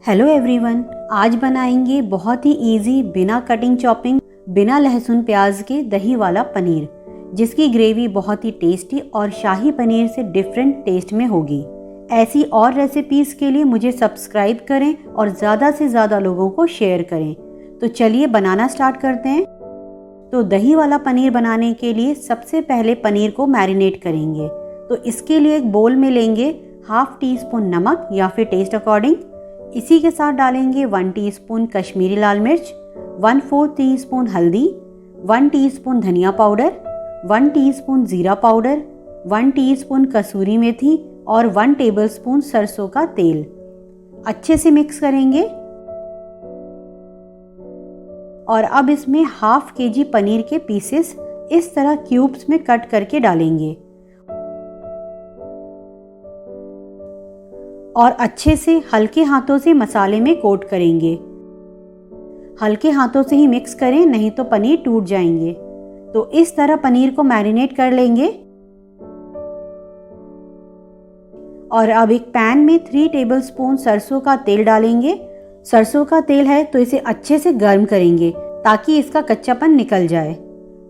Hello everyone, आज बनाएंगे बहुत ही इजी बिना कटिंग चॉपिंग बिना लहसुन प्याज के दही वाला पनीर, जिसकी ग्रेवी बहुत ही टेस्टी और शाही पनीर से डिफरेंट टेस्ट में होगी। ऐसी और रेसिपीज़ के लिए मुझे सब्सक्राइब करें और ज़्यादा से ज़्यादा लोगों को शेयर करें। तो चलिए बनाना स्टार्ट करते हैं। तो दही वाला पनीर बनाने के लिए सबसे पहले पनीर को मैरिनेट करेंगे। तो इसके लिए एक बोल में लेंगे हाफ टी स्पून नमक या फिर टेस्ट अकॉर्डिंग। इसी के साथ डालेंगे 1 टीस्पून कश्मीरी लाल मिर्च, 1/4 टीस्पून हल्दी, 1 टीस्पून धनिया पाउडर, 1 टीस्पून जीरा पाउडर, 1 टीस्पून कसूरी मेथी और 1 टेबलस्पून सरसों का तेल। अच्छे से मिक्स करेंगे और अब इसमें हाफ केजी पनीर के पीसेस इस तरह क्यूब्स में कट करके डालेंगे और अच्छे से हल्के हाथों से मसाले में कोट करेंगे। हल्के हाथों से ही मिक्स करें, नहीं तो पनीर टूट जाएंगे। तो इस तरह पनीर को मैरिनेट कर लेंगे और अब एक पैन में 3 टेबलस्पून सरसों का तेल डालेंगे। सरसों का तेल है तो इसे अच्छे से गर्म करेंगे ताकि इसका कच्चापन निकल जाए।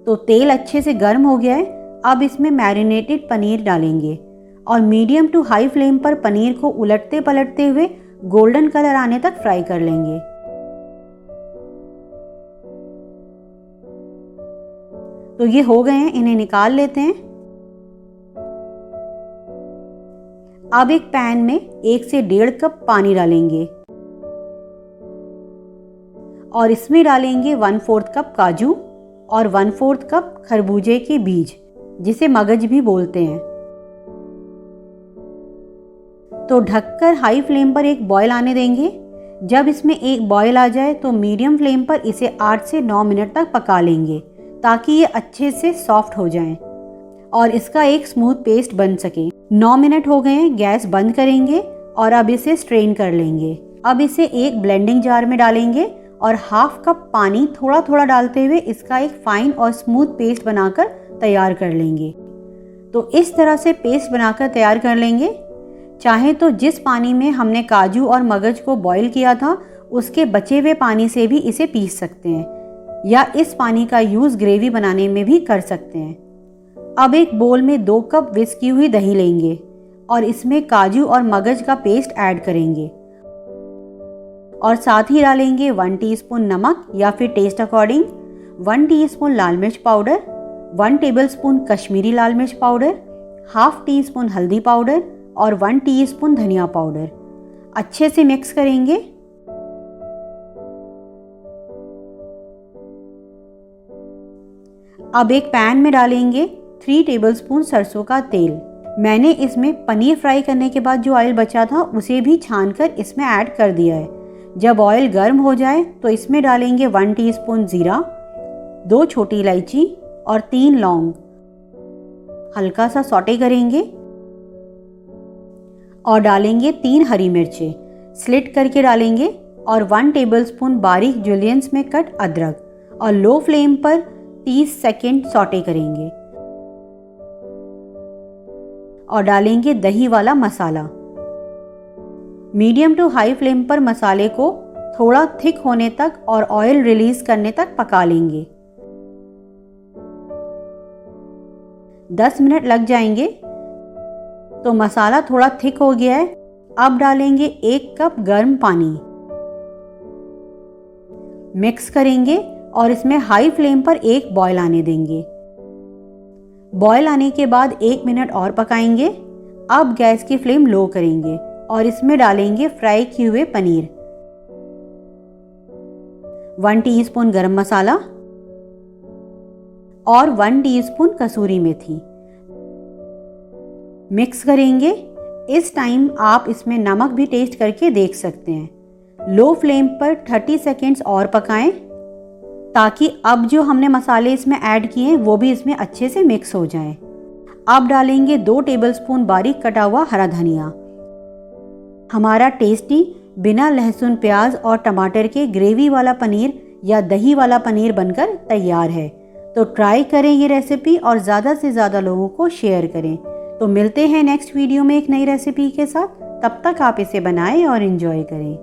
तो तेल अच्छे से गर्म हो गया है। अब इसमें मैरिनेटेड पनीर डालेंगे और मीडियम टू हाई फ्लेम पर पनीर को उलटते पलटते हुए गोल्डन कलर आने तक फ्राई कर लेंगे। तो ये हो गए हैं, इन्हें निकाल लेते हैं। अब एक पैन में 1 से 1.5 कप पानी डालेंगे और इसमें डालेंगे 1/4 कप काजू और 1/4 कप खरबूजे के बीज, जिसे मगज भी बोलते हैं। तो ढककर हाई फ्लेम पर एक बॉयल आने देंगे। जब इसमें एक बॉयल आ जाए तो मीडियम फ्लेम पर इसे 8 से 9 मिनट तक पका लेंगे ताकि ये अच्छे से सॉफ्ट हो जाएं और इसका एक स्मूथ पेस्ट बन सके। 9 मिनट हो गए हैं, गैस बंद करेंगे और अब इसे स्ट्रेन कर लेंगे। अब इसे एक ब्लेंडिंग जार में डालेंगे और हाफ कप पानी थोड़ा थोड़ा डालते हुए इसका एक फाइन और स्मूथ पेस्ट बनाकर तैयार कर लेंगे। तो इस तरह से पेस्ट बनाकर तैयार कर लेंगे। चाहे तो जिस पानी में हमने काजू और मगज को बॉईल किया था उसके बचे हुए पानी से भी इसे पीस सकते हैं या इस पानी का यूज़ ग्रेवी बनाने में भी कर सकते हैं। अब एक बोल में 2 कप विस्क की हुई दही लेंगे और इसमें काजू और मगज का पेस्ट ऐड करेंगे और साथ ही डालेंगे 1 टीस्पून नमक या फिर टेस्ट अकॉर्डिंग, 1 टीस्पून लाल मिर्च पाउडर, 1 टेबलस्पून कश्मीरी लाल मिर्च पाउडर, हाफ टीस्पून हल्दी पाउडर और 1 टीस्पून धनिया पाउडर। अच्छे से मिक्स करेंगे। अब एक पैन में डालेंगे 3 टेबलस्पून सरसों का तेल। मैंने इसमें पनीर फ्राई करने के बाद जो ऑयल बचा था उसे भी छानकर इसमें ऐड कर दिया है। जब ऑयल गर्म हो जाए तो इसमें डालेंगे 1 टीस्पून जीरा, 2 छोटी इलायची और 3 लौंग। हल्का सा सौटे करेंगे और डालेंगे 3 हरी मिर्चें स्लिट करके डालेंगे और 1 टेबलस्पून बारीक जुलियंस में कट अदरक और लो फ्लेम पर 30 सेकेंड सौटे करेंगे और डालेंगे दही वाला मसाला। मीडियम टू हाई फ्लेम पर मसाले को थोड़ा थिक होने तक और ऑयल रिलीज करने तक पका लेंगे। 10 मिनट लग जाएंगे। तो मसाला थोड़ा थिक हो गया है। अब डालेंगे 1 कप गर्म पानी, मिक्स करेंगे और इसमें हाई फ्लेम पर एक बॉयल आने देंगे। बॉयल आने के बाद 1 मिनट और पकाएंगे। अब गैस की फ्लेम लो करेंगे और इसमें डालेंगे फ्राई किए हुए पनीर, 1 टीस्पून गरम मसाला और 1 टीस्पून कसूरी मेथी। मिक्स करेंगे। इस टाइम आप इसमें नमक भी टेस्ट करके देख सकते हैं। लो फ्लेम पर 30 सेकेंड्स और पकाएं ताकि अब जो हमने मसाले इसमें ऐड किए हैं वो भी इसमें अच्छे से मिक्स हो जाएं। अब डालेंगे 2 टेबलस्पून बारीक कटा हुआ हरा धनिया। हमारा टेस्टी बिना लहसुन प्याज और टमाटर के ग्रेवी वाला पनीर या दही वाला पनीर बनकर तैयार है। तो ट्राई करें ये रेसिपी और ज़्यादा से ज़्यादा लोगों को शेयर करें। तो मिलते हैं नेक्स्ट वीडियो में एक नई रेसिपी के साथ। तब तक आप इसे बनाएं और एंजॉय करें।